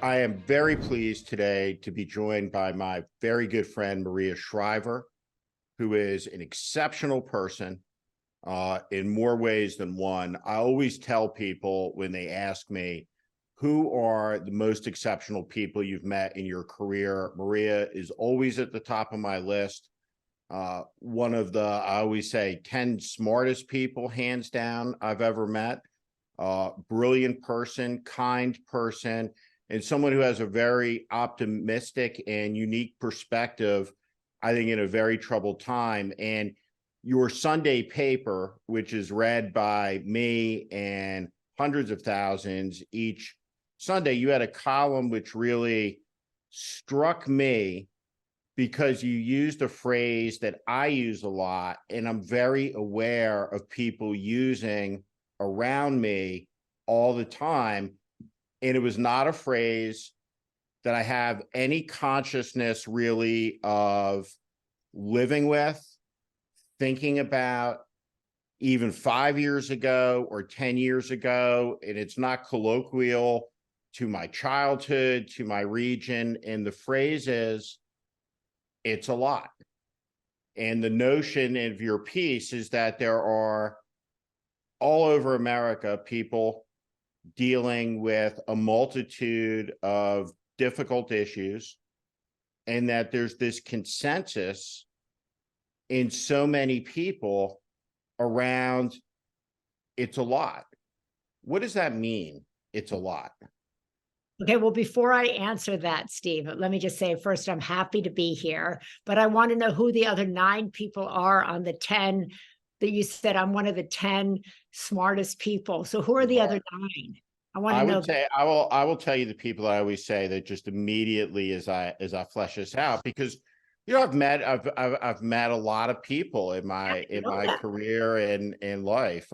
I am very pleased today to be joined by my very good friend, Maria Shriver, who is an exceptional person in more ways than one. I always tell people when they ask me, who are the most exceptional people you've met in your career? Maria is always at the top of my list. One of the, I always say, 10 smartest people, hands down, I've ever met. Brilliant person, kind person, and someone who has a very optimistic and unique perspective, I think, in a very troubled time. And your Sunday paper, which is read by me and hundreds of thousands each Sunday, you had a column which really struck me because you used a phrase that I use a lot, and I'm very aware of people using around me all the time. And it was not a phrase that I have any consciousness really of living with, thinking about, even 5 years ago or 10 years ago. And it's not colloquial to my childhood, to my region. And the phrase is, it's a lot. And the notion of your piece is that there are all over America people dealing with a multitude of difficult issues, and that there's this consensus in so many people around it's a lot. What does that mean? It's a lot. Okay, well, before I answer that, Steve, let me just say first, I'm happy to be here, but I want to know who the other 9 people are on the 10 that you said I'm one of the 10 smartest people. So who are the other 9? I want to I know. would say I will tell you the people I always say that just immediately as I flesh this out, because I've met a lot of people in my career and in life.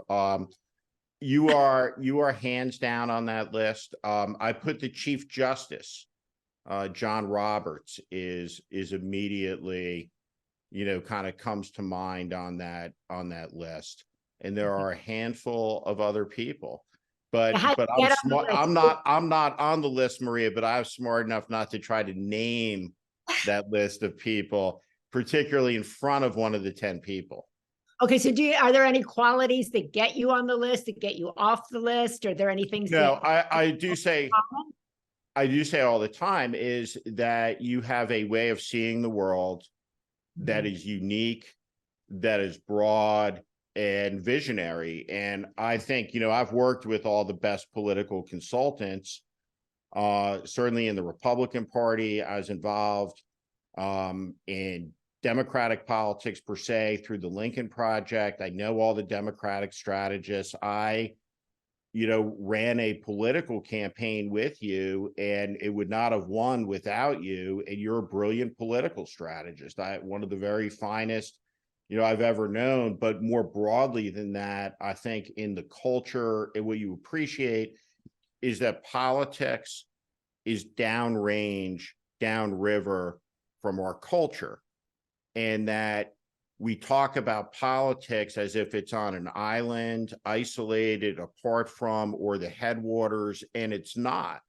You are hands down on that list. I put the Chief Justice, John Roberts, is immediately, kind of comes to mind on that list. And there are a handful of other people. But I'm smart. I'm not on the list, Maria, but I'm smart enough not to try to name that list of people, particularly in front of one of the 10 people. Okay, so are there any qualities that get you on the list, that get you off the list? Are there any things No, that I do say all the time is that you have a way of seeing the world that is unique, that is broad and visionary. And I think, I've worked with all the best political consultants, certainly in the Republican Party. I was involved in Democratic politics per se through the Lincoln Project. I know all the Democratic strategists. I ran a political campaign with you, and it would not have won without you. And you're a brilliant political strategist. One of the very finest, I've ever known. But more broadly than that, I think in the culture, and what you appreciate is that politics is downrange, downriver from our culture, and that we talk about politics as if it's on an island, isolated, apart from, or the headwaters, and it's not.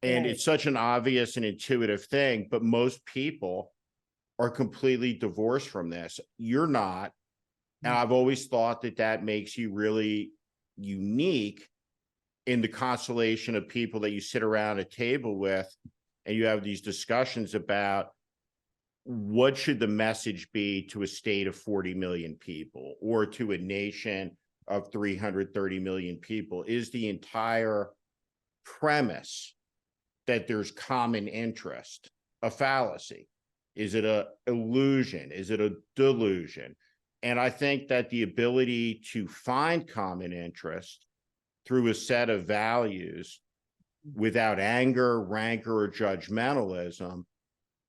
And Right. it's such an obvious and intuitive thing, but most people are completely divorced from this. You're not. And I've always thought that that makes you really unique in the constellation of people that you sit around a table with, and you have these discussions about what should the message be to a state of 40 million people or to a nation of 330 million people. Is the entire premise that there's common interest a fallacy? Is it a illusion? Is it a delusion? And I think that the ability to find common interest through a set of values without anger, rancor, or judgmentalism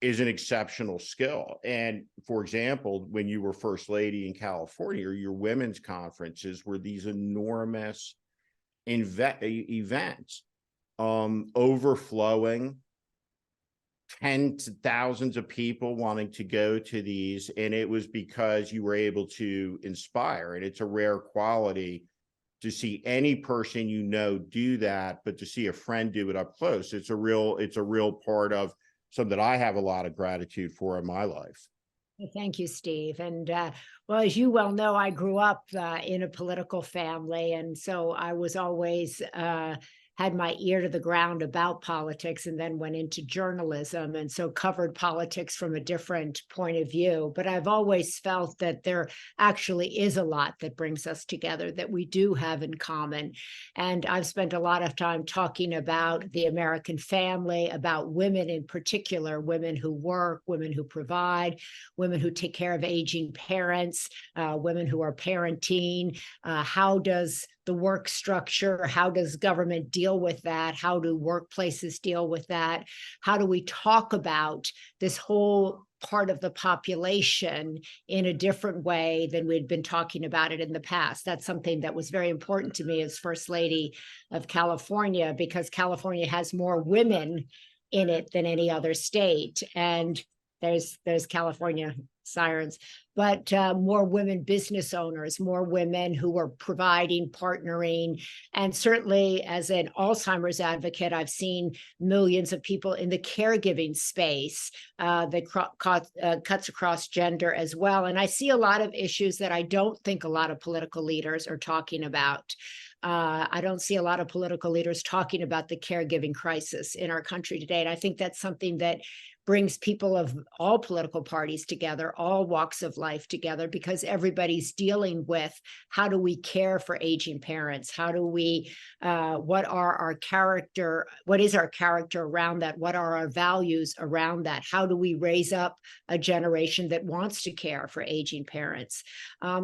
is an exceptional skill. And for example, when you were first lady in California, your women's conferences were these enormous events, overflowing, tens of thousands of people wanting to go to these. And it was because you were able to inspire. And it's a rare quality to see any person you know do that, but to see a friend do it up close, it's a real part of something that I have a lot of gratitude for in my life. Well, thank you, Steve. And well, as you well know, I grew up in a political family. And so I was always had my ear to the ground about politics, and then went into journalism. And so covered politics from a different point of view. But I've always felt that there actually is a lot that brings us together, that we do have in common. And I've spent a lot of time talking about the American family, about women in particular, women who work, women who provide, women who take care of aging parents, women who are parenting. How does the work structure, how does government deal with that? How do workplaces deal with that? How do we talk about this whole part of the population in a different way than we'd been talking about it in the past? That's something that was very important to me as First Lady of California, because California has more women in it than any other state. And there's California sirens, but more women business owners, more women who are providing, partnering. And certainly as an Alzheimer's advocate, I've seen millions of people in the caregiving space that cuts across gender as well. And I see a lot of issues that I don't think a lot of political leaders are talking about. I don't see a lot of political leaders talking about the caregiving crisis in our country today. And I think that's something that brings people of all political parties together, all walks of life together, because everybody's dealing with how do we care for aging parents? How do we, what is our character around that? What are our values around that? How do we raise up a generation that wants to care for aging parents?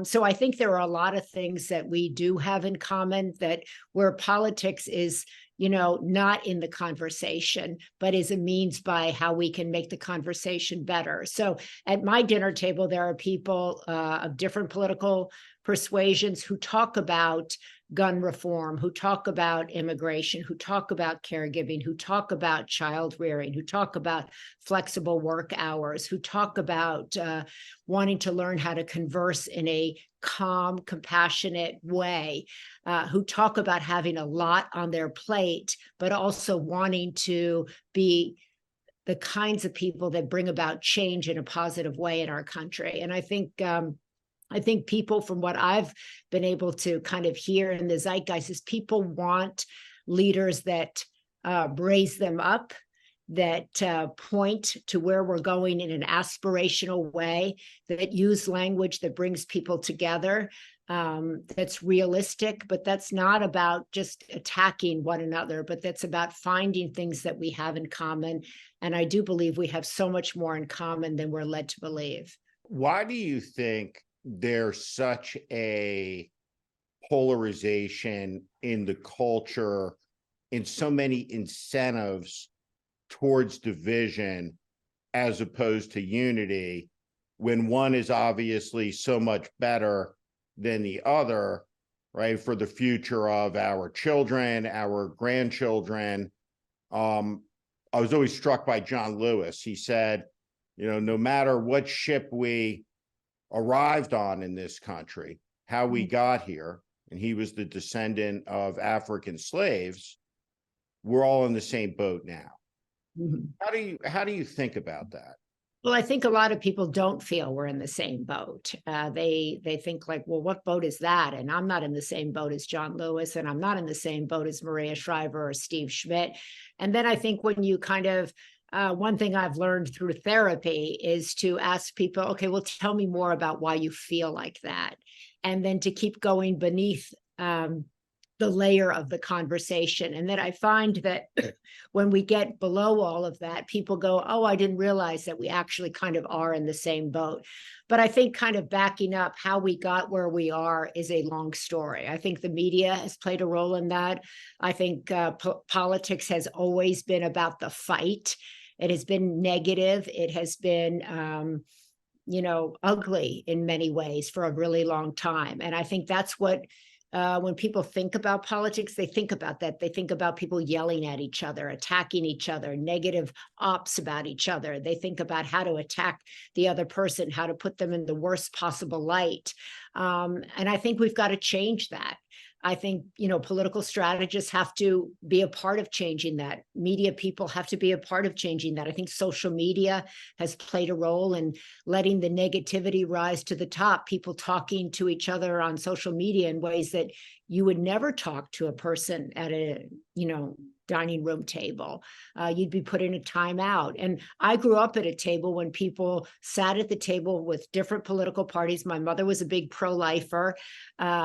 So I think there are a lot of things that we do have in common, that where politics is not in the conversation, but is a means by how we can make the conversation better. So at my dinner table, there are people of different political persuasions who talk about gun reform, who talk about immigration, who talk about caregiving, who talk about child rearing, who talk about flexible work hours, who talk about wanting to learn how to converse in a calm, compassionate way, who talk about having a lot on their plate, but also wanting to be the kinds of people that bring about change in a positive way in our country. And I think people, from what I've been able to kind of hear in the zeitgeist, is people want leaders that raise them up, that point to where we're going in an aspirational way, that use language that brings people together, that's realistic, but that's not about just attacking one another, but that's about finding things that we have in common. And I do believe we have so much more in common than we're led to believe. Why do you think there's such a polarization in the culture, in so many incentives towards division as opposed to unity, when one is obviously so much better than the other, right, for the future of our children, our grandchildren? I was always struck by John Lewis. He said, no matter what ship we arrived on in this country, how we got here, and he was the descendant of African slaves, we're all in the same boat now. Mm-hmm. How do you think about that? Well, I think a lot of people don't feel we're in the same boat. They think like, well, what boat is that? And I'm not in the same boat as John Lewis, and I'm not in the same boat as Maria Shriver or Steve Schmidt. And then I think when you kind of one thing I've learned through therapy is to ask people, okay, well, tell me more about why you feel like that. And then to keep going beneath the layer of the conversation. And then I find that when we get below all of that, people go, oh, I didn't realize that we actually kind of are in the same boat. But I think kind of backing up how we got where we are is a long story. I think the media has played a role in that. I think politics has always been about the fight. It has been negative. It has been, ugly in many ways for a really long time. And I think that's what, when people think about politics, they think about that. They think about people yelling at each other, attacking each other, negative ops about each other. They think about how to attack the other person, how to put them in the worst possible light. And I think we've got to change that. I think, political strategists have to be a part of changing that. Media people have to be a part of changing that. I think social media has played a role in letting the negativity rise to the top, people talking to each other on social media in ways that you would never talk to a person at a, dining room table. You'd be put in a timeout. And I grew up at a table when people sat at the table with different political parties. My mother was a big pro-lifer.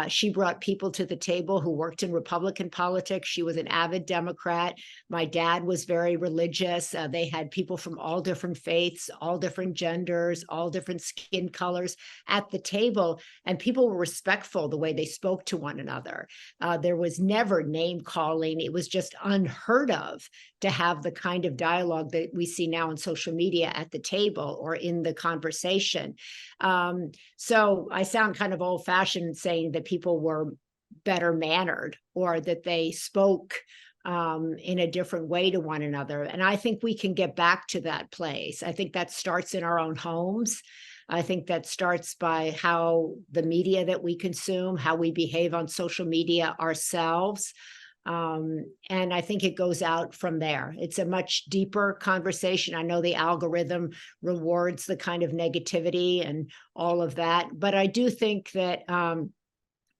She brought people to the table who worked in Republican politics. She was an avid Democrat. My dad was very religious. They had people from all different faiths, all different genders, all different skin colors at the table. And people were respectful the way they spoke to one another. There was never name calling. It was just unheard of to have the kind of dialogue that we see now on social media at the table or in the conversation. So I sound kind of old fashioned saying that people were better mannered or that they spoke in a different way to one another. And I think we can get back to that place. I think that starts in our own homes. I think that starts by how the media that we consume, how we behave on social media ourselves. And I think it goes out from there. It's a much deeper conversation. I know the algorithm rewards the kind of negativity and all of that, but I do think that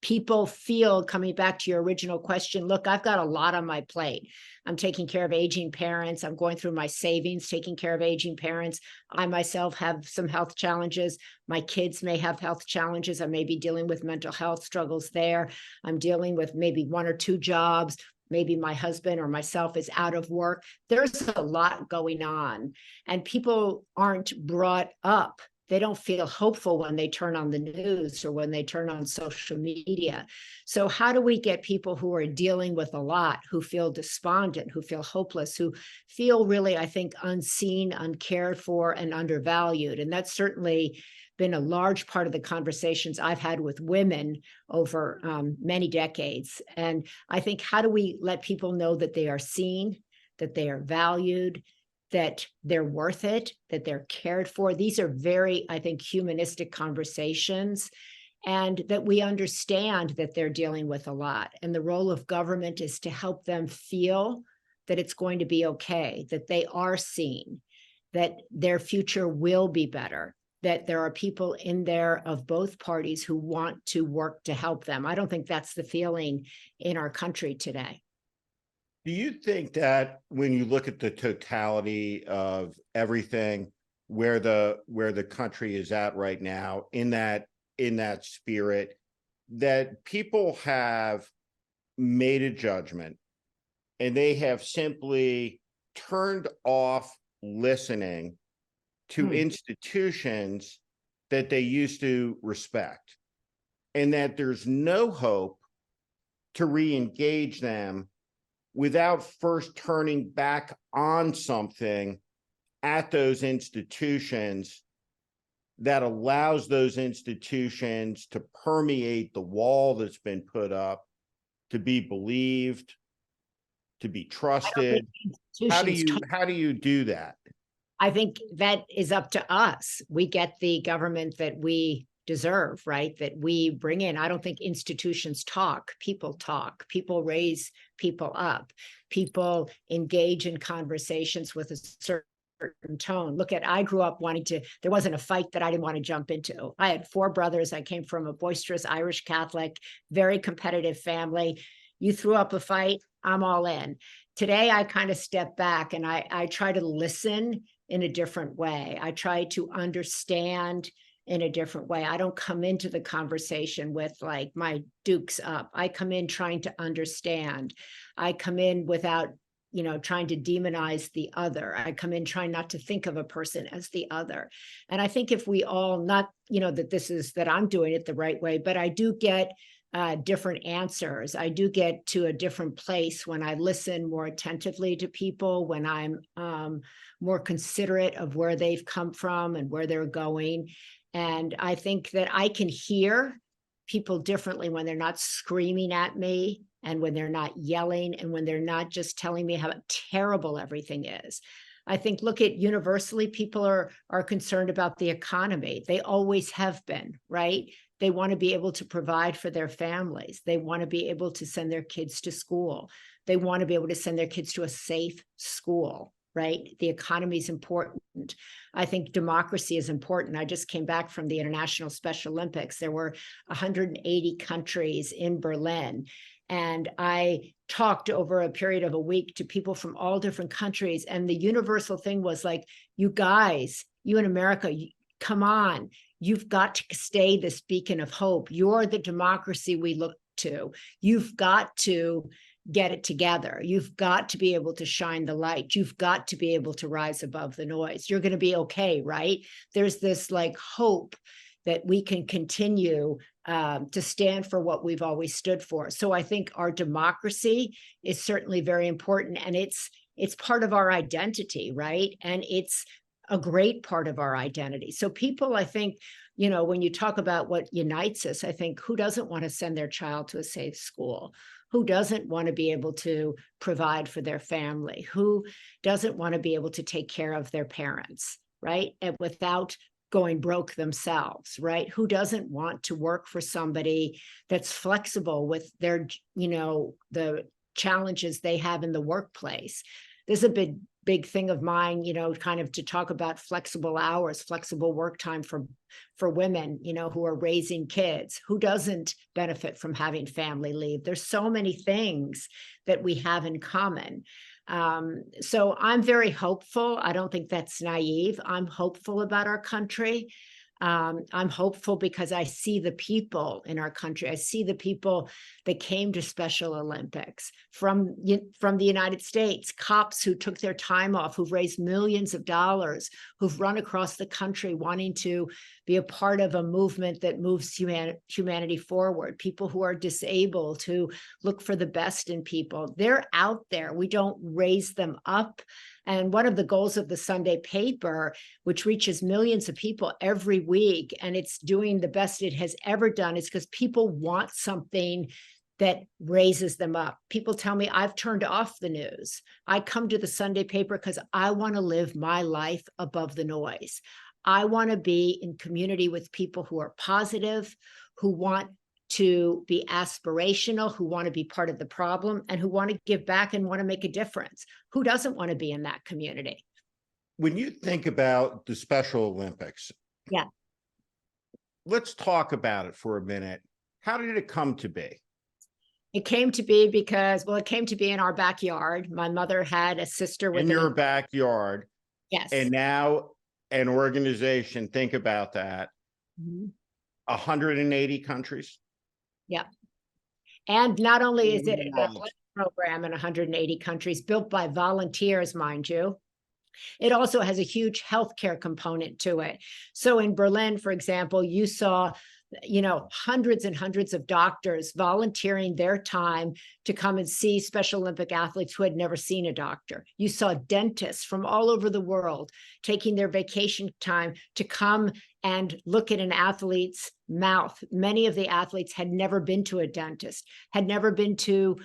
people feel, coming back to your original question, look, I've got a lot on my plate. I'm taking care of aging parents. I'm going through my savings, taking care of aging parents. I myself have some health challenges. My kids may have health challenges. I may be dealing with mental health struggles there. I'm dealing with maybe 1 or 2 jobs. Maybe my husband or myself is out of work. There's a lot going on, and people aren't brought up. They don't feel hopeful when they turn on the news or when they turn on social media. So how do we get people who are dealing with a lot, who feel despondent, who feel hopeless, who feel really, I think, unseen, uncared for, and undervalued? And that's certainly been a large part of the conversations I've had with women over many decades. And I think, how do we let people know that they are seen, that they are valued, that they're worth it, that they're cared for? These are very, I think, humanistic conversations, and that we understand that they're dealing with a lot. And the role of government is to help them feel that it's going to be okay, that they are seen, that their future will be better, that there are people in there of both parties who want to work to help them. I don't think that's the feeling in our country today. Do you think that when you look at the totality of everything, where the country is at right now, in that spirit, that people have made a judgment and they have simply turned off listening to institutions that they used to respect, and that there's no hope to re-engage them without first turning back on something at those institutions that allows those institutions to permeate the wall that's been put up, to be believed, to be trusted? How do you do that? I think that is up to us. We get the government that we deserve, right? That we bring in. I don't think institutions talk. People raise people up. People engage in conversations with a certain tone. I grew up there wasn't a fight that I didn't want to jump into. I had 4 brothers. I came from a boisterous Irish Catholic, very competitive family. You threw up a fight, I'm all in. Today, I kind of step back and I try to listen in a different way. I try to understand in a different way. I don't come into the conversation with like my dukes up. I come in trying to understand. I come in without, trying to demonize the other. I come in trying not to think of a person as the other. And I think if we all, not, that I'm doing it the right way, but I do get different answers. I do get to a different place when I listen more attentively to people, when I'm more considerate of where they've come from and where they're going. And I think that I can hear people differently when they're not screaming at me, and when they're not yelling, and when they're not just telling me how terrible everything is. I think, look at universally, people are concerned about the economy. They always have been, right? They want to be able to provide for their families. They want to be able to send their kids to school. They want to be able to send their kids to a safe school, right? The economy is important. I think democracy is important. I just came back from the International Special Olympics. There were 180 countries in Berlin. And I talked over a period of a week to people from all different countries. And the universal thing was like, you guys, you in America, come on, you've got to stay this beacon of hope. You're the democracy we look to. You've got to get it together. You've got to be able to shine the light. You've got to be able to rise above the noise. You're going to be okay, right? There's this like hope that we can continue to stand for what we've always stood for. So I think our democracy is certainly very important, and it's part of our identity, right? And it's a great part of our identity. So people, I think, you know, when you talk about what unites us, I think who doesn't want to send their child to a safe school? Who doesn't want to be able to provide for their family? Who doesn't want to be able to take care of their parents, right? And without going broke themselves, right? Who doesn't want to work for somebody that's flexible with their, you know, the challenges they have in the workplace? There's a big thing of mine, you know, kind of to talk about flexible hours, flexible work time for women, you know, who are raising kids. Who doesn't benefit from having family leave? There's so many things that we have in common. So I'm very hopeful. I don't think that's naive. I'm hopeful about our country. I'm hopeful because I see the people in our country. I see the people that came to Special Olympics from the United States, cops who took their time off, who've raised millions of dollars, who've run across the country wanting to be a part of a movement that moves humanity forward, people who are disabled, who look for the best in people. They're out there. We don't raise them up. And one of the goals of the Sunday paper, which reaches millions of people every week, and it's doing the best it has ever done, is because people want something that raises them up. People tell me, I've turned off the news. I come to the Sunday paper because I want to live my life above the noise. I want to be in community with people who are positive, who want to be aspirational, who want to be part of the problem, and who want to give back and want to make a difference. Who doesn't want to be in that community? When you think about the Special Olympics, Yeah. let's talk about it for a minute. How did it come to be? It came to be because, well, it came to be in our backyard. My mother had a sister with In your backyard. Yes. And now an organization, think about that, 180 countries. Yeah. And not only is it an athletic program in 180 countries, built by volunteers, mind you, it also has a huge healthcare component to it. So in Berlin, for example, you saw, you know, hundreds and hundreds of doctors volunteering their time to come and see Special Olympic athletes who had never seen a doctor. You saw dentists from all over the world taking their vacation time to come and look at an athlete's mouth. Many of the athletes had never been to a dentist, had never been to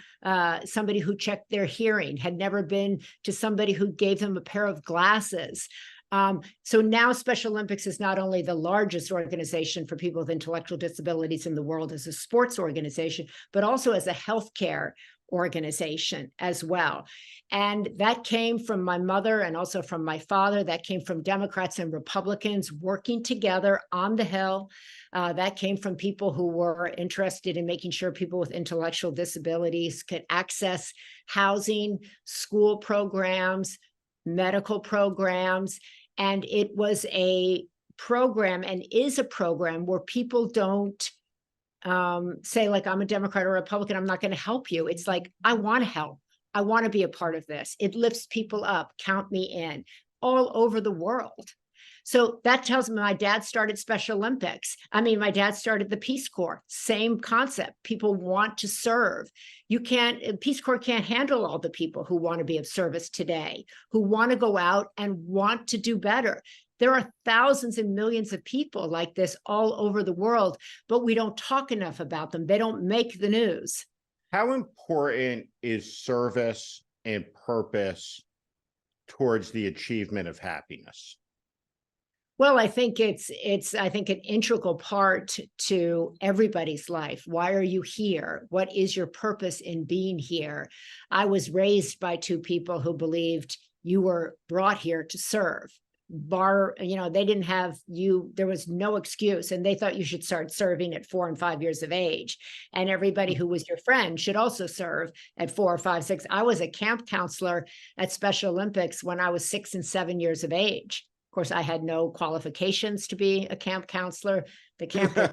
somebody who checked their hearing, had never been to somebody who gave them a pair of glasses. So now Special Olympics is not only the largest organization for people with intellectual disabilities in the world as a sports organization, but also as a healthcare organization as well. And that came from my mother and also from my father. That came from Democrats and Republicans working together on the Hill. That came from people who were interested in making sure people with intellectual disabilities could access housing, school programs, medical programs. And it was a program and is a program where people don't say like, I'm a Democrat or Republican, I'm not going to help you. It's like, I want to help. I want to be a part of this. It lifts people up, count me in, all over the world. So that tells me my dad started Special Olympics. I mean, my dad started the Peace Corps, same concept. People want to serve. Peace Corps can't handle all the people who want to be of service today, who want to go out and want to do better. There are thousands and millions of people like this all over the world, but we don't talk enough about them. They don't make the news. How important is service and purpose towards the achievement of happiness? Well, I think it's I think an integral part to everybody's life. Why are you here? What is your purpose in being here? I was raised by two people who believed you were brought here to serve. They didn't have you, there was no excuse, and they thought you should start serving at 4 and 5 years of age. And everybody who was your friend should also serve at 4 or 5, 6. I was a camp counselor at Special Olympics when I was 6 and 7 years of age. Of course, I had no qualifications to be a camp counselor. The camp was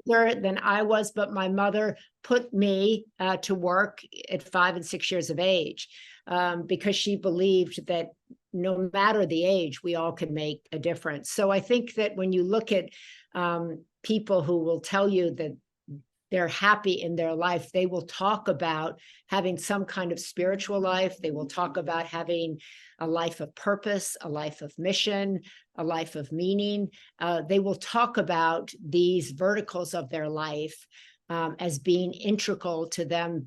older than I was, but my mother put me to work at 5 and 6 years of age because she believed that no matter the age, we all can make a difference. So I think that when you look at people who will tell you that they're happy in their life, they will talk about having some kind of spiritual life. They will talk about having a life of purpose, a life of mission, a life of meaning. They will talk about these verticals of their life as being integral to them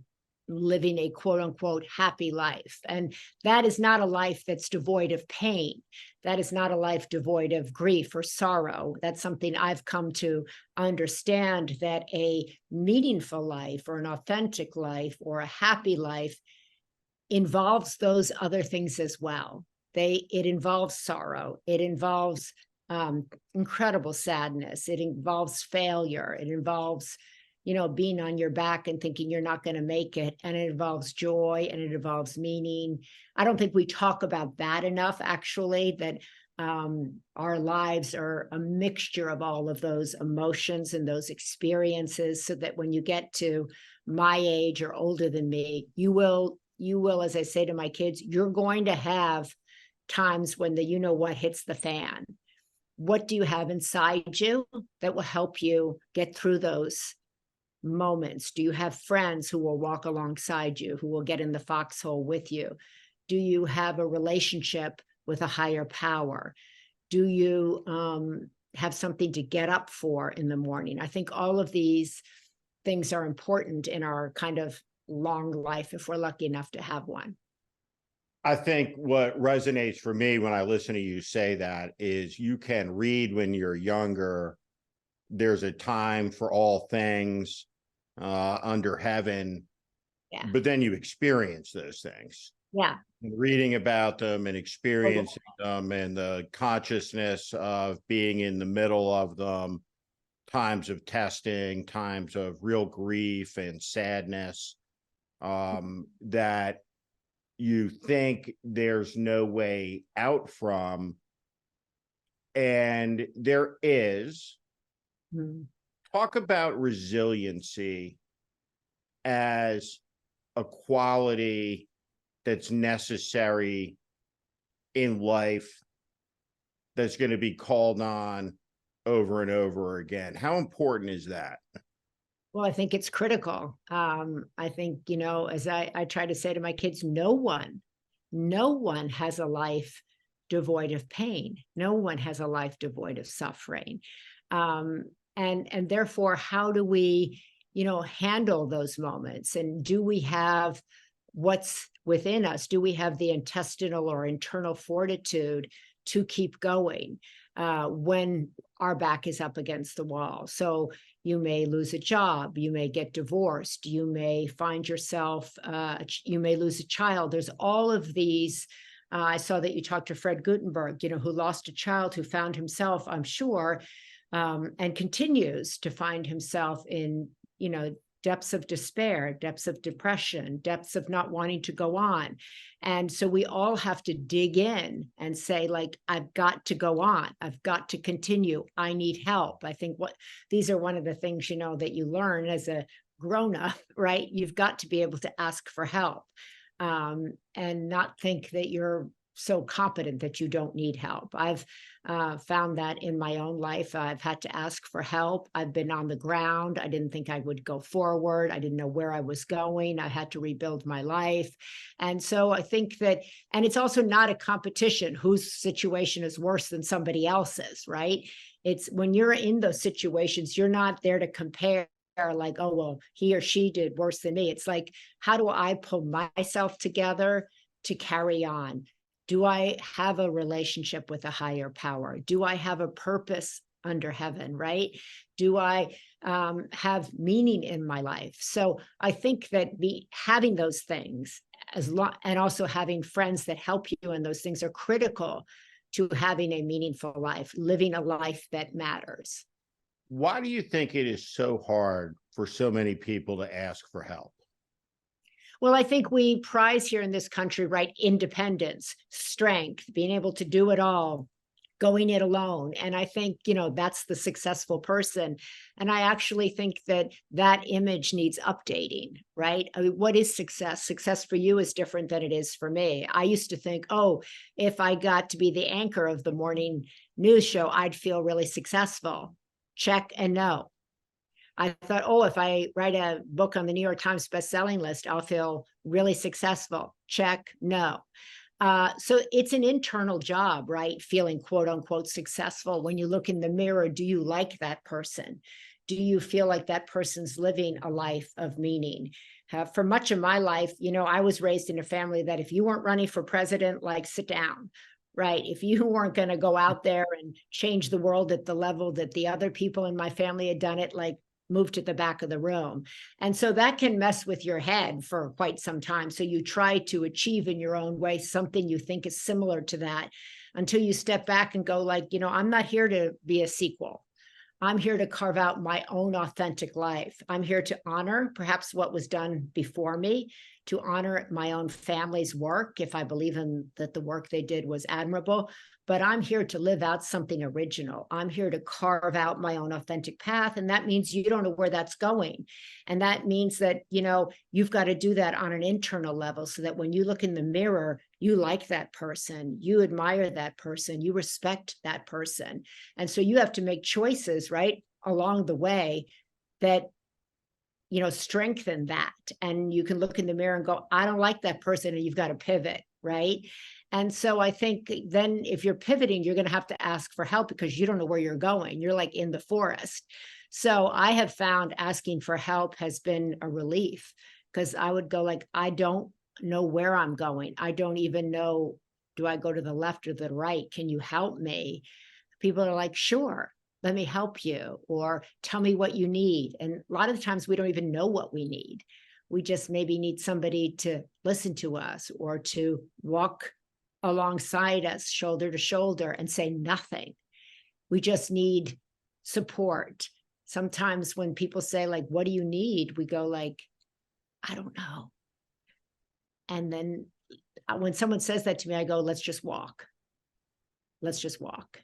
living a quote unquote happy life. And that is not a life that's devoid of pain. That is not a life devoid of grief or sorrow. That's something I've come to understand, that a meaningful life or an authentic life or a happy life involves those other things as well. It involves sorrow. It involves incredible sadness. It involves failure. It involves being on your back and thinking you're not going to make it. And it involves joy and it involves meaning. I don't think we talk about that enough, actually, that our lives are a mixture of all of those emotions and those experiences, so that when you get to my age or older than me, you will, as I say to my kids, you're going to have times when the what hits the fan. What do you have inside you that will help you get through those moments? Do you have friends who will walk alongside you, who will get in the foxhole with you? Do you have a relationship with a higher power? Do you have something to get up for in the morning? I think all of these things are important in our kind of long life, if we're lucky enough to have one. I think what resonates for me when I listen to you say that is, you can read when you're younger, there's a time for all things under heaven, Yeah. but then you experience those things. Yeah. Reading about them and experiencing them, and the consciousness of being in the middle of them, times of testing, times of real grief and sadness, that you think there's no way out from, and there is. Talk about resiliency as a quality that's necessary in life, that's going to be called on over and over again. How important is that? Well, I think it's critical. I think, as I try to say to my kids, no one has a life devoid of pain. No one has a life devoid of suffering. And therefore, how do we, handle those moments? And do we have what's within us? Do we have the intestinal or internal fortitude to keep going when our back is up against the wall? So you may lose a job, you may get divorced, you may find yourself, you may lose a child. There's all of these. I saw that you talked to Fred Gutenberg, who lost a child, who found himself, I'm sure, and continues to find himself in, depths of despair, depths of depression, depths of not wanting to go on. And so we all have to dig in and say, like, I've got to go on. I've got to continue. I need help. I think these are one of the things, that you learn as a grown-up, right? You've got to be able to ask for help and not think that you're so competent that you don't need help. I've found that in my own life. I've had to ask for help. I've been on the ground. I didn't think I would go forward. I didn't know where I was going. I had to rebuild my life. And so I think that, and it's also not a competition whose situation is worse than somebody else's, right? It's when you're in those situations, you're not there to compare, like, oh, well, he or she did worse than me. It's like, how do I pull myself together to carry on? Do I have a relationship with a higher power? Do I have a purpose under heaven, right? Do I have meaning in my life? So I think that having those things and also having friends that help you in those things are critical to having a meaningful life, living a life that matters. Why do you think it is so hard for so many people to ask for help? Well, I think we prize here in this country, right? Independence, strength, being able to do it all, going it alone. And I think, that's the successful person. And I actually think that that image needs updating, right? I mean, what is success? Success for you is different than it is for me. I used to think, oh, if I got to be the anchor of the morning news show, I'd feel really successful. Check and no. I thought, oh, if I write a book on the New York Times bestselling list, I'll feel really successful. Check, no. So it's an internal job, right? Feeling quote unquote successful. When you look in the mirror, do you like that person? Do you feel like that person's living a life of meaning? For much of my life, I was raised in a family that if you weren't running for president, like sit down, right? If you weren't going to go out there and change the world at the level that the other people in my family had done it, like move to the back of the room. And so that can mess with your head for quite some time. So you try to achieve in your own way something you think is similar to that until you step back and go like, I'm not here to be a sequel. I'm here to carve out my own authentic life. I'm here to honor perhaps what was done before me, to honor my own family's work, if I believe in that the work they did was admirable. But I'm here to live out something original. I'm here to carve out my own authentic path. And that means you don't know where that's going. And that means that, you've got to do that on an internal level so that when you look in the mirror, you like that person, you admire that person, you respect that person. And so you have to make choices, right, along the way that strengthen that. And you can look in the mirror and go, I don't like that person. And you've got to pivot, right? And so I think then if you're pivoting, you're going to have to ask for help because you don't know where you're going. You're like in the forest. So I have found asking for help has been a relief because I would go like, I don't know where I'm going. I don't even know, do I go to the left or the right? Can you help me? People are like, sure, let me help you, or tell me what you need. And a lot of the times we don't even know what we need. We just maybe need somebody to listen to us or to walk alongside us, shoulder to shoulder, and say nothing. We just need support. Sometimes when people say like, what do you need? We go like, I don't know. And then when someone says that to me, I go, let's just walk. Let's just walk.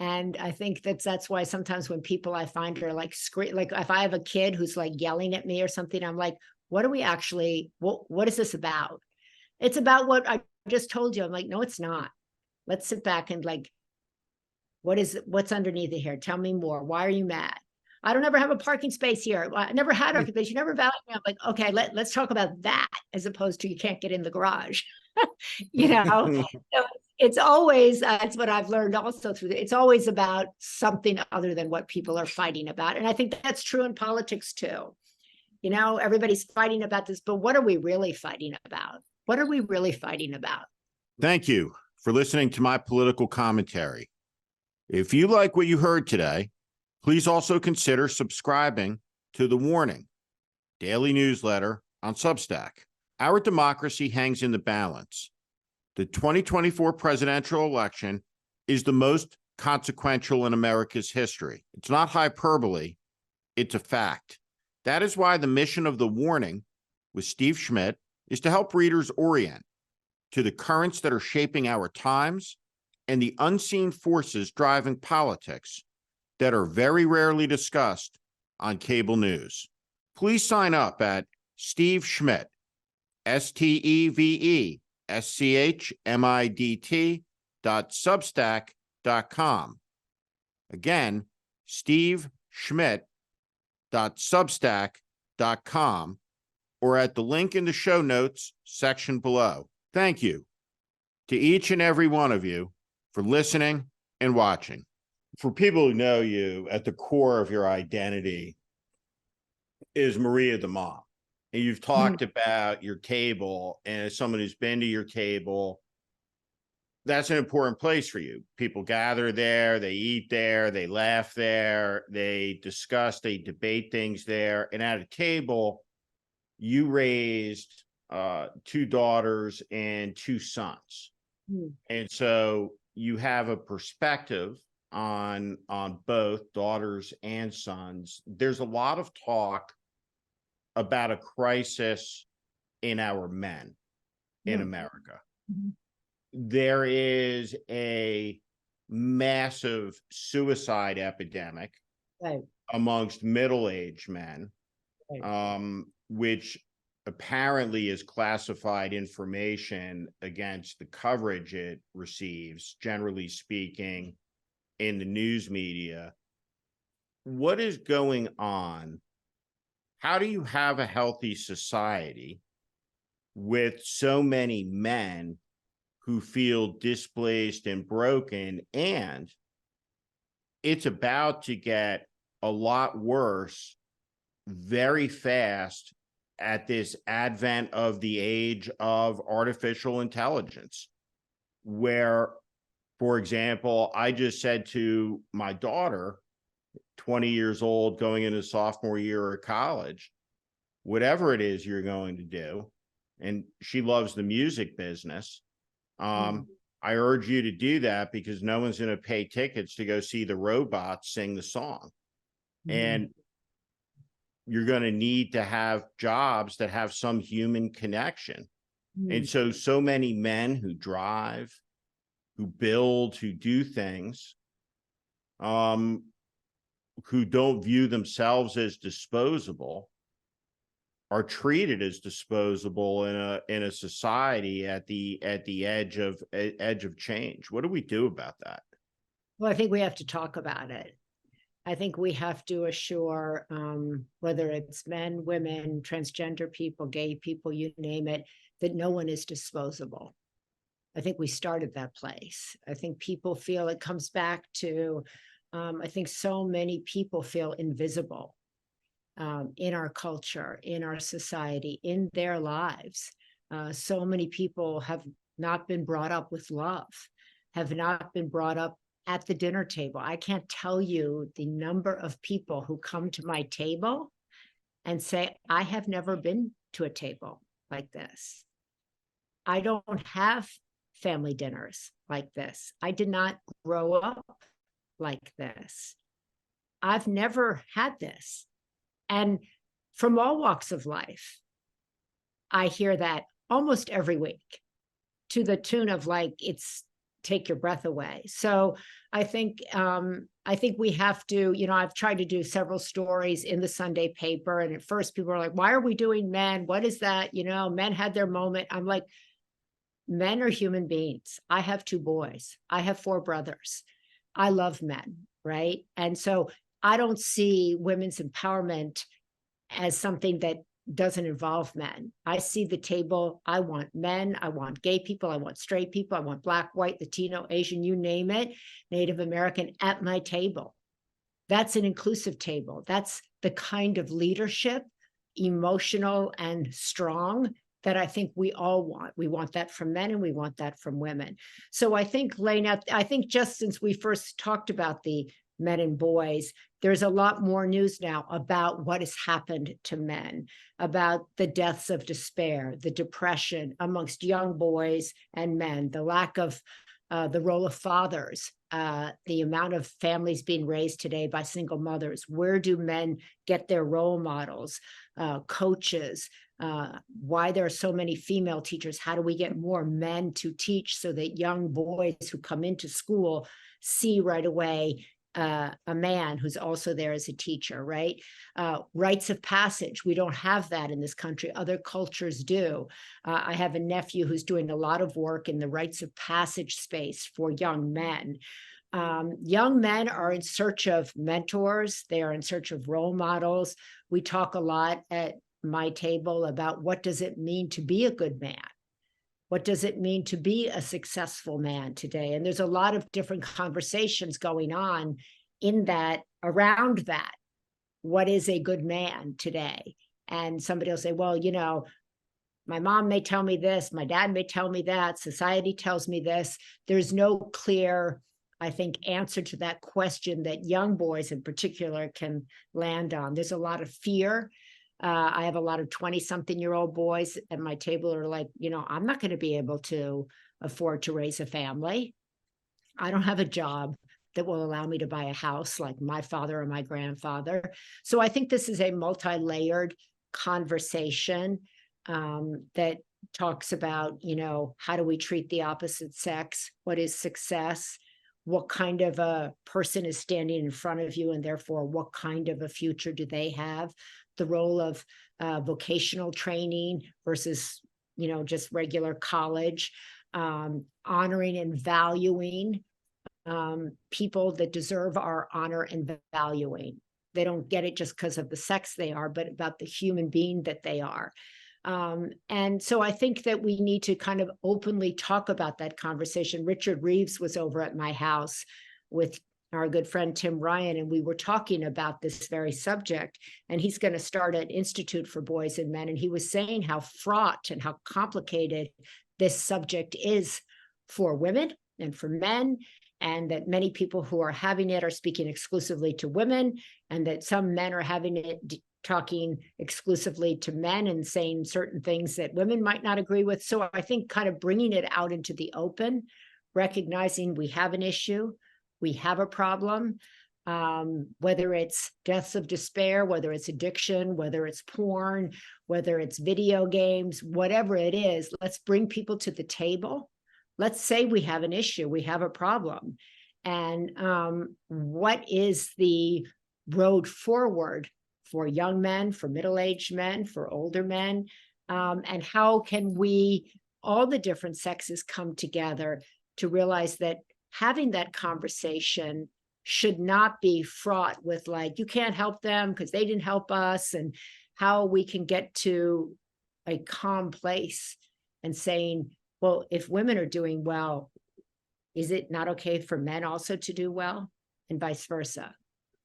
And I think that's why sometimes when people I find are like like if I have a kid who's like yelling at me or something, I'm like, what is this about? It's about what I just told you. I'm like, no, it's not. Let's sit back and like, what's underneath it here? Tell me more. Why are you mad? I don't ever have a parking space here. I never had a parking space. You never validated me. I'm like, okay, let's talk about that as opposed to you can't get in the garage. So it's always, that's what I've learned also it's always about something other than what people are fighting about. And I think that's true in politics too. Everybody's fighting about this, but what are we really fighting about? What are we really fighting about? Thank you for listening to my political commentary. If you like what you heard today, please also consider subscribing to The Warning, daily newsletter on Substack. Our democracy hangs in the balance. The 2024 presidential election is the most consequential in America's history. It's not hyperbole, it's a fact. That is why the mission of The Warning with Steve Schmidt is to help readers orient to the currents that are shaping our times and the unseen forces driving politics that are very rarely discussed on cable news. Please sign up at Steve Schmidt, SteveSchmidt.substack.com. Again, SteveSchmidt.substack.com, or at the link in the show notes section below. Thank you to each and every one of you for listening and watching. For people who know you, at the core of your identity is Maria the mom. And you've talked about your table, and as someone who's been to your table, that's an important place for you. People gather there, they eat there, they laugh there, they discuss, they debate things there. And at a table, you raised two daughters and two sons. Hmm. And so you have a perspective on both daughters and sons. There's a lot of talk about a crisis in our men in Hmm. America. Mhm. There is a massive suicide epidemic Right, amongst middle-aged men, right. which apparently is classified information against the coverage it receives, generally speaking, in the news media. What is going on? How do you have a healthy society with so many men who feel displaced and broken? And it's about to get a lot worse very fast at this advent of the age of artificial intelligence, where, for example, I just said to my daughter, 20 years old, going into sophomore year of college, whatever it is you're going to do, and she loves the music business, Mm. I urge you to do that, because no one's going to pay tickets to go see the robots sing the song. Mhm. And you're going to need to have jobs that have some human connection. And Mm. so many men who drive, who build, who do things, um, who don't view themselves as disposable, are treated as disposable in a society at the edge of change. What do we do about that? Well, I think we have to talk about it. I think we have to assure, whether it's men, women, transgender people, gay people, you name it, that no one is disposable. I think we started that place. I think people feel it comes back to, I think so many people feel invisible, in our culture, in our society, in their lives. So many people have not been brought up with love, have not been brought up at the dinner table. I can't tell you the number of people who come to my table and say, I have never been to a table like this. I don't have family dinners like this. I did not grow up like this. I've never had this. And from all walks of life, I hear that almost every week, to the tune of like, it's take your breath away. So I think we have to, I've tried to do several stories in the Sunday paper. And at first people are like, why are we doing men? What is that? Men had their moment. I'm like, men are human beings. I have two boys. I have four brothers. I love men, right? And so I don't see women's empowerment as something that doesn't involve men. I see the table. I want men. I want gay people. I want straight people. I want Black, white, Latino, Asian, you name it, Native American at my table. That's an inclusive table. That's the kind of leadership, emotional and strong, that I think we all want. We want that from men and we want that from women. So I think, Lena, I think just since we first talked about the men and boys, there's a lot more news now about what has happened to men, about the deaths of despair, the depression amongst young boys and men, the lack of the role of fathers, the amount of families being raised today by single mothers. Where do men get their role models, coaches? Why there are so many female teachers? How do we get more men to teach so that young boys who come into school see right away a man who's also there as a teacher, right? Rites of passage. We don't have that in this country. Other cultures do. I have a nephew who's doing a lot of work in the rites of passage space for young men. Young men are in search of mentors. They are in search of role models. We talk a lot at my table about what does it mean to be a good man? What does it mean to be a successful man today? And there's a lot of different conversations going on in that, around that. What is a good man today? And somebody will say, well, my mom may tell me this, my dad may tell me that, society tells me this. There's no clear, I think, answer to that question that young boys in particular can land on. There's a lot of fear. I have a lot of 20-something-year-old boys at my table who are like, I'm not going to be able to afford to raise a family. I don't have a job that will allow me to buy a house like my father or my grandfather. So I think this is a multi-layered conversation that talks about, how do we treat the opposite sex? What is success? What kind of a person is standing in front of you, and therefore what kind of a future do they have? The role of vocational training versus, just regular college, honoring and valuing people that deserve our honor and valuing. They don't get it just because of the sex they are, but about the human being that they are. And so I think that we need to kind of openly talk about that conversation. Richard Reeves was over at my house with our good friend Tim Ryan, and we were talking about this very subject. And he's going to start an institute for boys and men. And he was saying how fraught and how complicated this subject is for women and for men, and that many people who are having it are speaking exclusively to women, and that some men are having it talking exclusively to men and saying certain things that women might not agree with. So I think kind of bringing it out into the open, recognizing we have an issue, we have a problem, whether it's deaths of despair, whether it's addiction, whether it's porn, whether it's video games, whatever it is, let's bring people to the table. Let's say we have an issue, we have a problem. And what is the road forward for young men, for middle-aged men, for older men? And how can we, all the different sexes, come together to realize that having that conversation should not be fraught with like, you can't help them because they didn't help us, and how we can get to a calm place and saying, well, if women are doing well, is it not okay for men also to do well, and vice versa?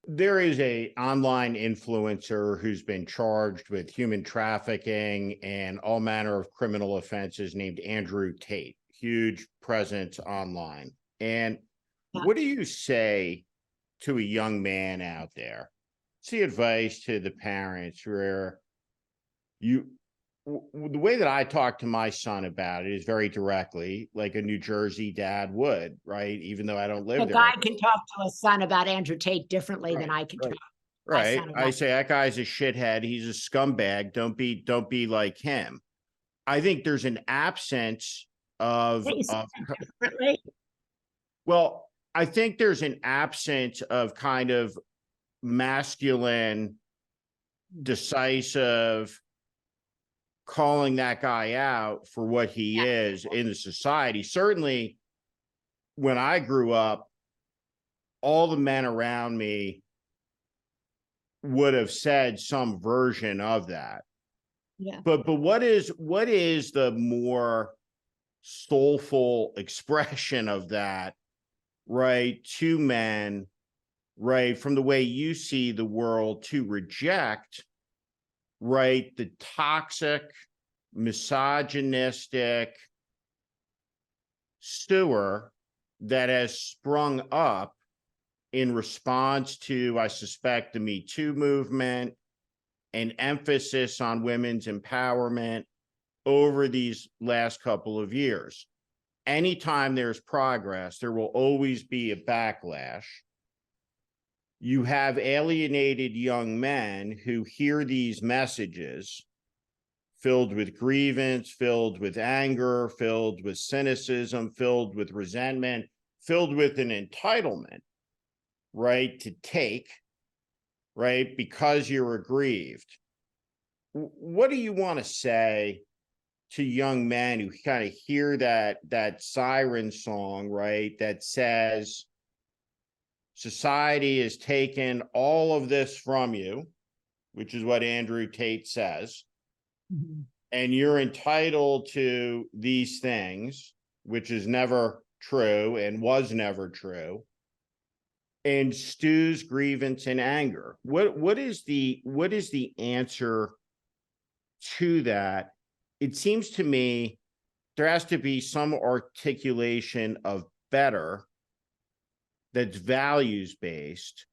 There is a online influencer who's been charged with human trafficking and all manner of criminal offenses named Andrew Tate, huge presence online. And what do you say to a young man out there? What's the advice to the parents where the way that I talk to my son about it is very directly, like a New Jersey dad would, right? Even though I don't live there. A guy can talk to a son about Andrew Tate differently than I can talk to my right. son about. I say that guy's a shithead. He's a scumbag. Don't be like him. I think there's an absence of well, I think there's an absence of kind of masculine, decisive, calling that guy out for what he is in the society. Certainly, when I grew up, all the men around me would have said some version of that. Yeah. But what is the more soulful expression of that, right, to men, right, from the way you see the world, to reject, right, the toxic, misogynistic sewer that has sprung up in response to, I suspect, the Me Too movement and emphasis on women's empowerment over these last couple of years. Anytime there's progress, there will always be a backlash. You have alienated young men who hear these messages filled with grievance, filled with anger, filled with cynicism, filled with resentment, filled with an entitlement, right, to take, right, because you're aggrieved. What do you want to say to young men who kind of hear that siren song, right, that says society has taken all of this from you, which is what Andrew Tate says, and you're entitled to these things, which is never true and was never true, and stews grievance and anger? What is the answer to that? it seems to me there has to be some articulation of better that's values based.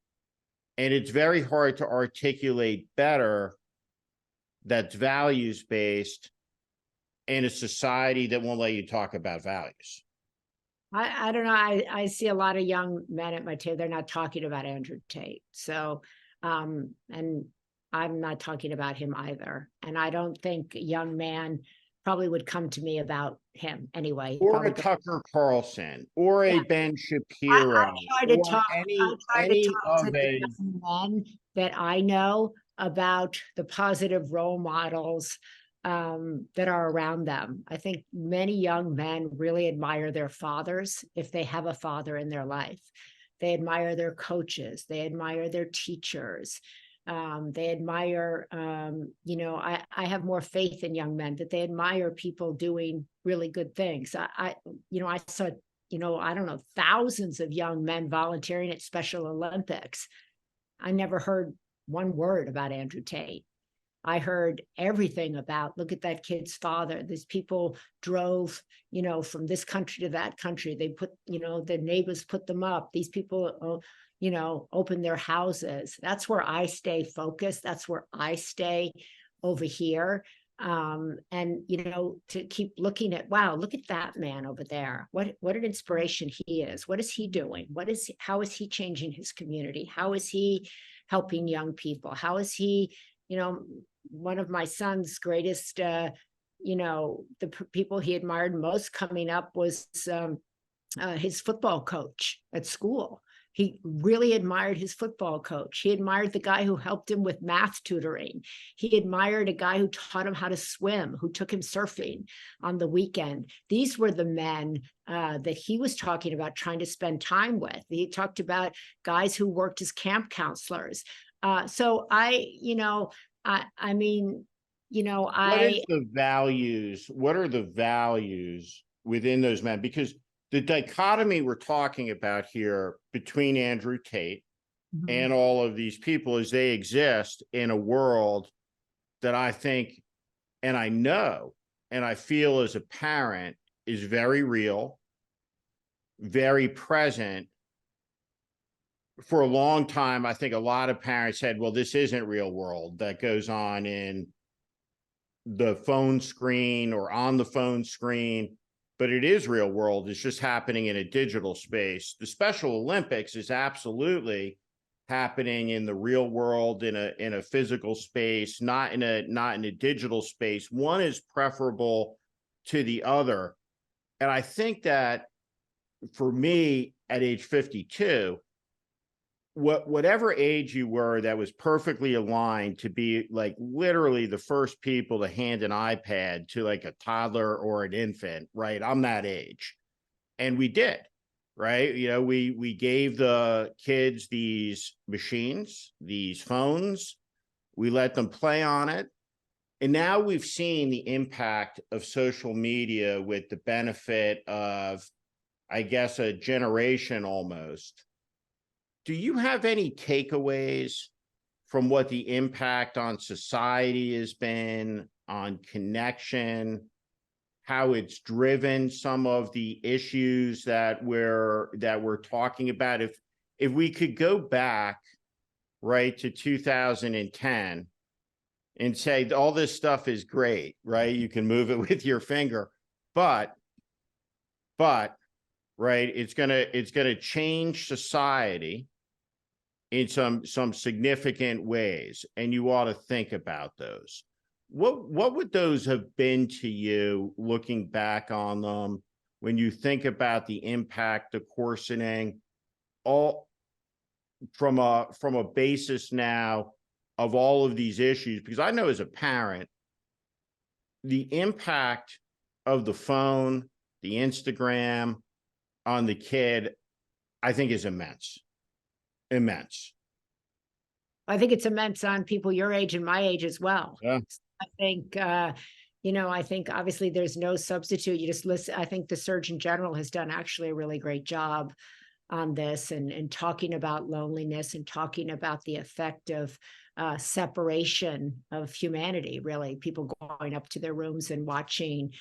And it's very hard to articulate better that's values based in a society that won't let you talk about values. I don't know. I see a lot of young men at my table. They're not talking about Andrew Tate. So, and I'm not talking about him either. And I don't think a young man probably would come to me about him anyway. He'd Or probably a go, Tucker Carlson, or a yeah. Ben I, Shapiro, I try to or talk. I try to any talk to of the a young men that I know about the positive role models that are around them. I think many young men really admire their fathers if they have a father in their life. They admire their coaches. They admire their teachers. They admire, I have more faith in young men that they admire people doing really good things. I saw, I don't know, thousands of young men volunteering at Special Olympics. I never heard one word about Andrew Tate. I heard everything about, look at that kid's father. These people drove, from this country to that country. They put, their neighbors put them up. These people, open their houses. That's where I stay focused. That's where I stay over here. And to keep looking at, wow, look at that man over there. What an inspiration he is. What is he doing? How is he changing his community? How is he helping young people? How is he, one of my son's greatest, the people he admired most coming up was his football coach at school. He really admired his football coach. He admired the guy who helped him with math tutoring. He admired a guy who taught him how to swim, who took him surfing on the weekend. These were the men that he was talking about trying to spend time with. He talked about guys who worked as camp counselors. So I mean, what is the values? What are the values within those men? Because the dichotomy we're talking about here between Andrew Tate and all of these people is they exist in a world that I think, and I know, and I feel as a parent is very real, very present. For a long time, I think a lot of parents said, well, this isn't real world that goes on in the phone screen or on the phone screen, but it is real world. It's just happening in a digital space. The Special Olympics is absolutely happening in the real world, in a physical space, not in a digital space. One is preferable to the other. And I think that for me at age 52, whatever age you were that was perfectly aligned to be like literally the first people to hand an iPad to like a toddler or an infant, right? I'm that age. And we did, right? We gave the kids these machines, these phones, we let them play on it. And now we've seen the impact of social media with the benefit of, I guess, a generation almost. Do you have any takeaways from what the impact on society has been, on connection, how it's driven some of the issues that we're talking about? If we could go back, right, to 2010 and say all this stuff is great, right? You can move it with your finger, but right, it's gonna change society in some significant ways, and you ought to think about those. What would those have been to you looking back on them when you think about the impact of coarsening, all from a basis now of all of these issues? Because I know as a parent, the impact of the phone, the Instagram on the kid, I think is immense. I think it's immense on people your age and my age as well. Yeah. I think, I think obviously there's no substitute. You just listen. I think the Surgeon General has done actually a really great job on this and talking about loneliness and talking about the effect of separation of humanity, really. People going up to their rooms and watching,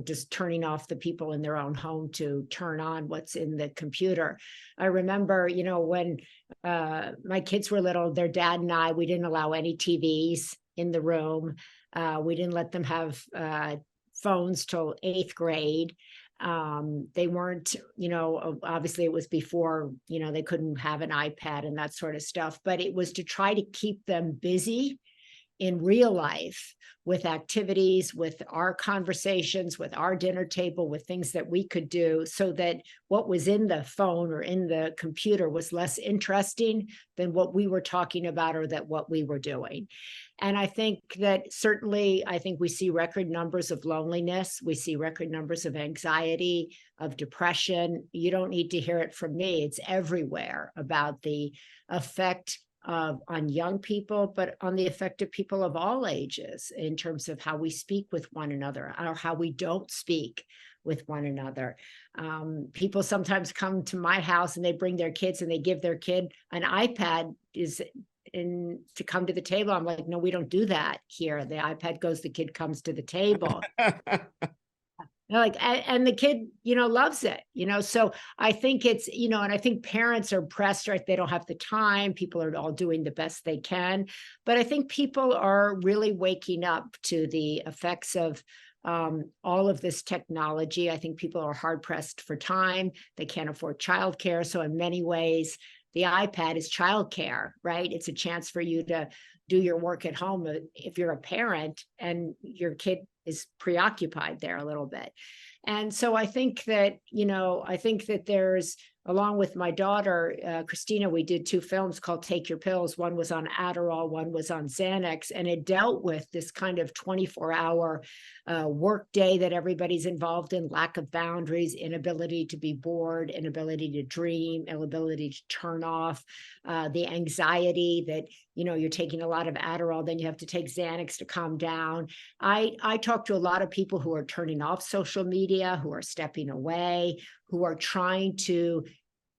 just turning off the people in their own home to turn on what's in the computer. I remember, when my kids were little, their dad and I, we didn't allow any TVs in the room. We didn't let them have phones till 8th grade. They weren't, obviously it was before, they couldn't have an iPad and that sort of stuff, but it was to try to keep them busy in real life with activities, with our conversations, with our dinner table, with things that we could do, so that what was in the phone or in the computer was less interesting than what we were talking about or that what we were doing. And I think that certainly, I think we see record numbers of loneliness. We see record numbers of anxiety, of depression. You don't need to hear it from me. It's everywhere about the effect on young people, but on the effect of people of all ages in terms of how we speak with one another or how we don't speak with one another. People sometimes come to my house and they bring their kids and they give their kid an iPad to come to the table. I'm like, no, we don't do that here. The iPad goes, the kid comes to the table. Like, and the kid, loves it, so I think it's, and I think parents are pressed, right? They don't have the time. People are all doing the best they can. But I think people are really waking up to the effects of all of this technology. I think people are hard pressed for time. They can't afford childcare. So in many ways, the iPad is childcare, right? It's a chance for you to do your work at home if you're a parent and your kid is preoccupied there a little bit. And so I think that, there's, along with my daughter, Christina, we did 2 films called Take Your Pills. One was on Adderall, one was on Xanax, and it dealt with this kind of 24-hour work day that everybody's involved in, lack of boundaries, inability to be bored, inability to dream, inability to turn off, the anxiety that, you're taking a lot of Adderall, then you have to take Xanax to calm down. I talk to a lot of people who are turning off social media, who are stepping away, who are trying to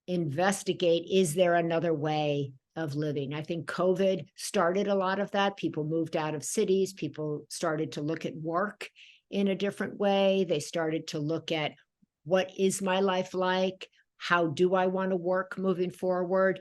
investigate, is there another way of living? I think COVID started a lot of that. People moved out of cities. People started to look at work in a different way. They started to look at, what is my life like? How do I want to work moving forward?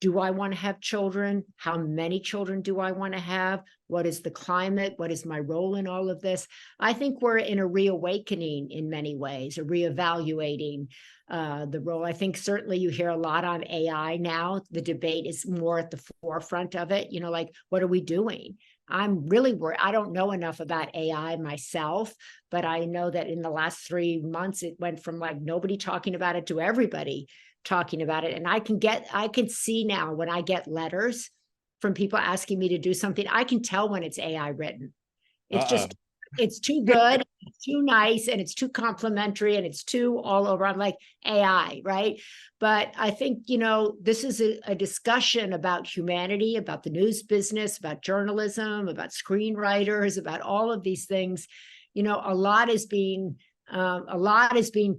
Do I want to have children? How many children do I want to have? What is the climate? What is my role in all of this? I think we're in a reawakening in many ways, a reevaluating the role. I think certainly you hear a lot on AI now. The debate is more at the forefront of it. Like, what are we doing? I'm really worried. I don't know enough about AI myself, but I know that in the last 3 months, it went from like nobody talking about it to everybody talking about it. And I can see now when I get letters from people asking me to do something, I can tell when it's AI written. It's just, it's too good, it's too nice, and it's too complimentary, and it's too all over. I'm like, AI, right? But I think, this is a discussion about humanity, about the news business, about journalism, about screenwriters, about all of these things. A lot is being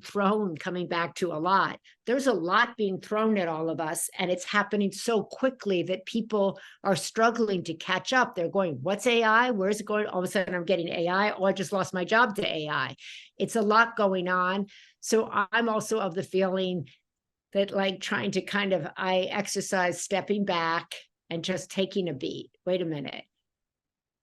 thrown, coming back to a lot. There's a lot being thrown at all of us, and it's happening so quickly that people are struggling to catch up. They're going, what's AI? Where's it going? All of a sudden I'm getting AI. Oh, I just lost my job to AI. It's a lot going on. So I'm also of the feeling that, like, trying to I exercise stepping back and just taking a beat. Wait a minute.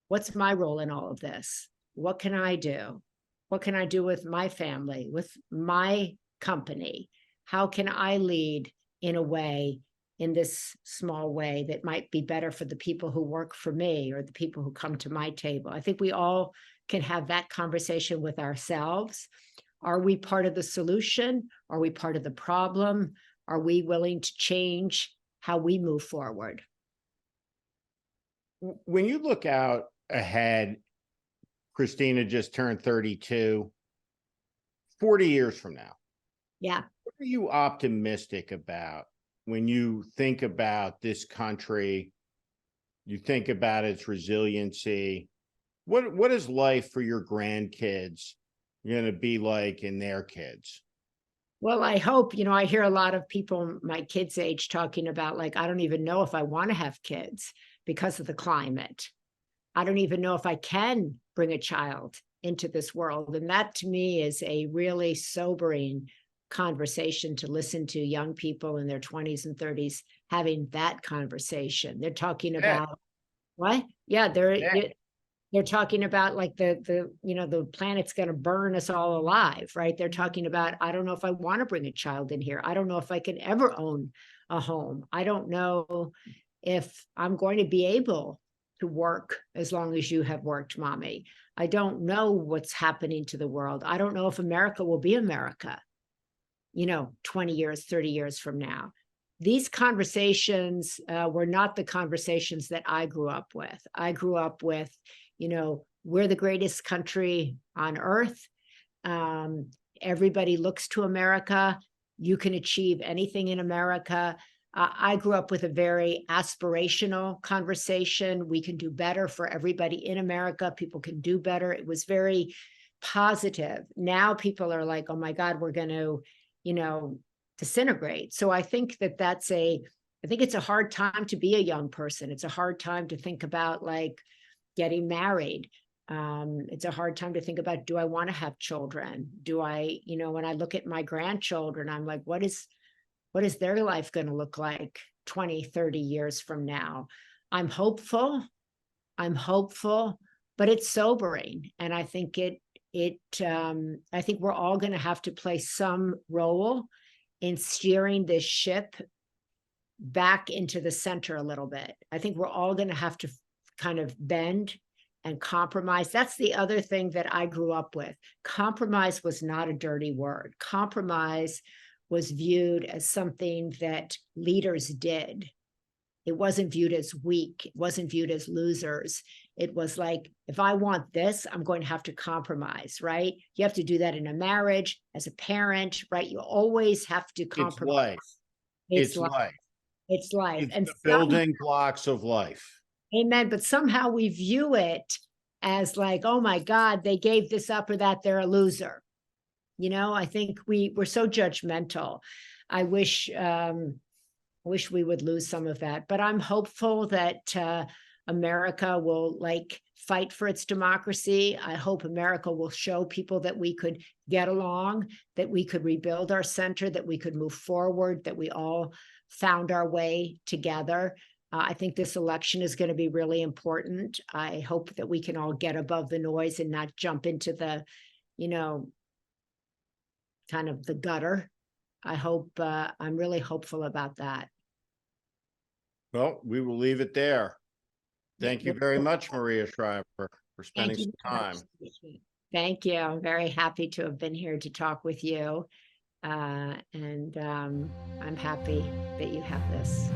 What's my role in all of this? What can I do? What can I do with my family, with my company? How can I lead in a way, in this small way, that might be better for the people who work for me or the people who come to my table? I think we all can have that conversation with ourselves. Are we part of the solution? Are we part of the problem? Are we willing to change how we move forward? When you look out ahead, Christina just turned 32, 40 years from now. Yeah. What are you optimistic about when you think about this country? You think about its resiliency. What is life for your grandkids going to be like in their kids? Well, I hope, I hear a lot of people my kids' age talking about, like, I don't even know if I want to have kids, because of the climate. I don't even know if I can bring a child into this world. And that to me is a really sobering conversation to listen to young people in their 20s and 30s having that conversation. They're talking about what? Yeah, they're talking about like the planet's going to burn us all alive, right? They're talking about, I don't know if I want to bring a child in here. I don't know if I can ever own a home. I don't know if I'm going to be able to work as long as you have worked, mommy. I don't know what's happening to the world. I don't know if America will be America, 20 years, 30 years from now. These conversations were not the conversations that I grew up with. I grew up with, we're the greatest country on earth. Everybody looks to America. You can achieve anything in America. I grew up with a very aspirational conversation. We can do better for everybody in America. People can do better. It was very positive. Now people are like, oh my God, we're going to, disintegrate. So I think I think it's a hard time to be a young person. It's a hard time to think about like getting married. It's a hard time to think about, do I want to have children? Do I, when I look at my grandchildren, I'm like, what is their life going to look like 20, 30 years from now? I'm hopeful, but it's sobering. And I think I think we're all going to have to play some role in steering this ship back into the center a little bit. I think we're all going to have to kind of bend and compromise. That's the other thing that I grew up with. Compromise was not a dirty word. Compromise was viewed as something that leaders did. It wasn't viewed as weak. It wasn't viewed as losers. It was like, if I want this, I'm going to have to compromise, right? You have to do that in a marriage, as a parent, right? You always have to compromise. It's life. It's life. It's And the building blocks of life. Amen. But somehow we view it as like, oh my God, they gave this up or that, they're a loser. I think we're so judgmental. I wish we would lose some of that, but I'm hopeful that America will fight for its democracy. I hope America will show people that we could get along, that we could rebuild our center, that we could move forward, that we all found our way together. I think this election is going to be really important. I hope that we can all get above the noise and not jump into the, kind of the gutter. I'm really hopeful about that. Well, we will leave it there. Thank you very much, Maria Shriver, for spending some time. Thank you. I'm very happy to have been here to talk with you. And I'm happy that you have this.